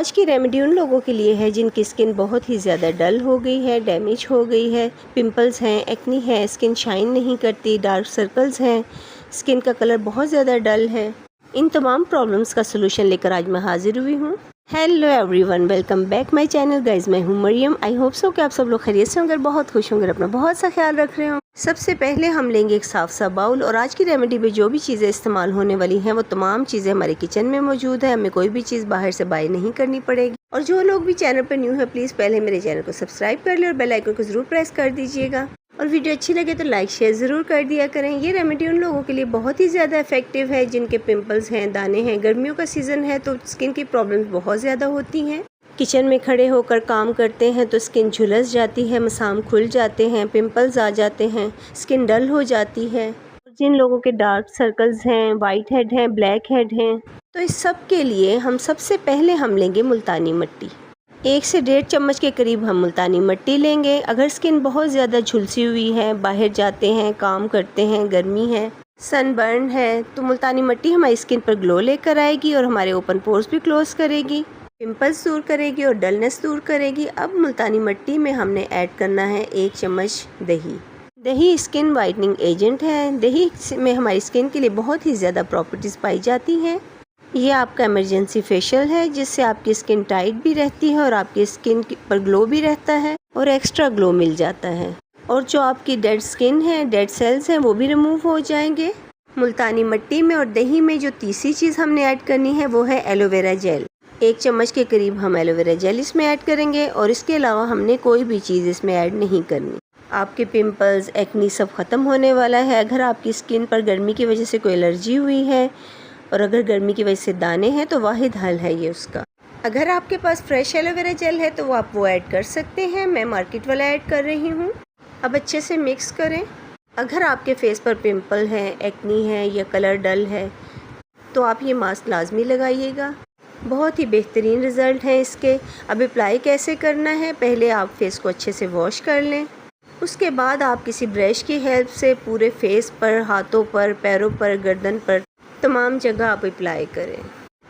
आज की रेमेडी उन लोगों के लिए है जिनकी स्किन बहुत ही ज़्यादा डल हो गई है, डैमेज हो गई है, पिंपल्स हैं, एक्नी है, स्किन शाइन नहीं करती, डार्क सर्कल्स हैं, स्किन का कलर बहुत ज़्यादा डल है। इन तमाम प्रॉब्लम्स का सोल्यूशन लेकर आज मैं हाजिर हुई हूँ। Hello everyone, welcome back my channel guys. मैं हूँ मरियम। आई होप सो कि आप सब लोग खैरियत से होंगे, बहुत खुश होंगे, अपना बहुत सा ख्याल रख रहे हो। सबसे पहले हम लेंगे एक साफ सा बाउल और आज की रेमेडी में जो भी चीज़ें इस्तेमाल होने वाली हैं वो तमाम चीज़ें हमारे किचन में मौजूद है। हमें कोई भी चीज़ बाहर से बाय नहीं करनी पड़ेगी। और जो लोग भी चैनल पर न्यू है प्लीज़ पहले मेरे चैनल को सब्सक्राइब कर ले और बेल आइकन को ज़रूर प्रेस कर दीजिएगा। और वीडियो अच्छी लगे तो लाइक शेयर ज़रूर कर दिया करें। ये रेमेडी उन लोगों के लिए बहुत ही ज़्यादा इफेक्टिव है जिनके पिंपल्स हैं, दाने हैं। गर्मियों का सीज़न है तो स्किन की प्रॉब्लम्स बहुत ज़्यादा होती हैं। किचन में खड़े होकर काम करते हैं तो स्किन झुलस जाती है, मसाम खुल जाते हैं, पिंपल्स आ जाते हैं, स्किन डल हो जाती है। जिन लोगों के डार्क सर्कल्स हैं, वाइट हेड हैं, ब्लैक हेड हैं, तो इस सब के लिए हम सबसे पहले हम लेंगे मुल्तानी मिट्टी। 1 से 1.5 चम्मच के करीब हम मुल्तानी मिट्टी लेंगे। अगर स्किन बहुत ज़्यादा झुलसी हुई है, बाहर जाते हैं, काम करते हैं, गर्मी है, सनबर्न है, तो मुल्तानी मिट्टी हमारी स्किन पर ग्लो लेकर आएगी और हमारे ओपन पोर्स भी क्लोज करेगी, पिंपल्स दूर करेगी और डलनेस दूर करेगी। अब मुल्तानी मिट्टी में हमने ऐड करना है 1 चम्मच दही। दही स्किन वाइटनिंग एजेंट है। दही में हमारी स्किन के लिए बहुत ही ज़्यादा प्रॉपर्टीज़ पाई जाती हैं। ये आपका इमरजेंसी फेशियल है जिससे आपकी स्किन टाइट भी रहती है और आपकी स्किन पर ग्लो भी रहता है और एक्स्ट्रा ग्लो मिल जाता है। और जो आपकी डेड स्किन है, डेड सेल्स हैं, वो भी रिमूव हो जाएंगे। मुल्तानी मिट्टी में और दही में जो तीसरी चीज़ हमने ऐड करनी है वो है एलोवेरा जेल। 1 चम्मच के करीब हम एलोवेरा जेल इसमें ऐड करेंगे और इसके अलावा हमने कोई भी चीज़ इसमें ऐड नहीं करनी। आपके पिंपल्स, एक्नी सब ख़त्म होने वाला है। अगर आपकी स्किन पर गर्मी की वजह से कोई एलर्जी हुई है और अगर गर्मी की वजह से दाने हैं तो वाहिद हल है ये उसका। अगर आपके पास फ्रेश एलोवेरा जेल है तो आप वो ऐड कर सकते हैं। मैं मार्केट वाला ऐड कर रही हूँ। अब अच्छे से मिक्स करें। अगर आपके फेस पर पिंपल है, एक्नी है या कलर डल है तो आप ये मास्क लाजमी लगाइएगा। बहुत ही बेहतरीन रिज़ल्ट है इसके। अब अप्लाई कैसे करना है, पहले आप फेस को अच्छे से वॉश कर लें। उसके बाद आप किसी ब्रश की हेल्प से पूरे फेस पर, हाथों पर, पैरों पर, गर्दन पर, तमाम जगह आप अप्लाई करें।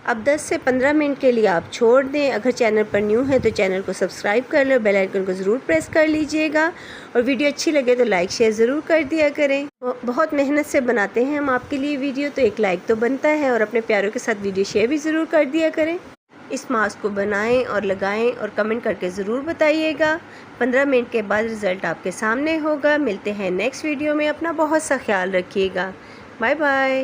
अब 10 से 15 मिनट के लिए आप छोड़ दें। अगर चैनल पर न्यू है तो चैनल को सब्सक्राइब कर लें और बेल आइकन को ज़रूर प्रेस कर लीजिएगा। और वीडियो अच्छी लगे तो लाइक शेयर ज़रूर कर दिया करें। बहुत मेहनत से बनाते हैं हम आपके लिए वीडियो, तो एक लाइक तो बनता है और अपने प्यारों के साथ वीडियो शेयर भी ज़रूर कर दिया करें। इस मास्क को बनाएं और लगाएं और कमेंट करके ज़रूर बताइएगा। 15 मिनट के बाद रिज़ल्ट आपके सामने होगा। मिलते हैं नेक्स्ट वीडियो में। अपना बहुत सा ख्याल रखिएगा। Bye bye.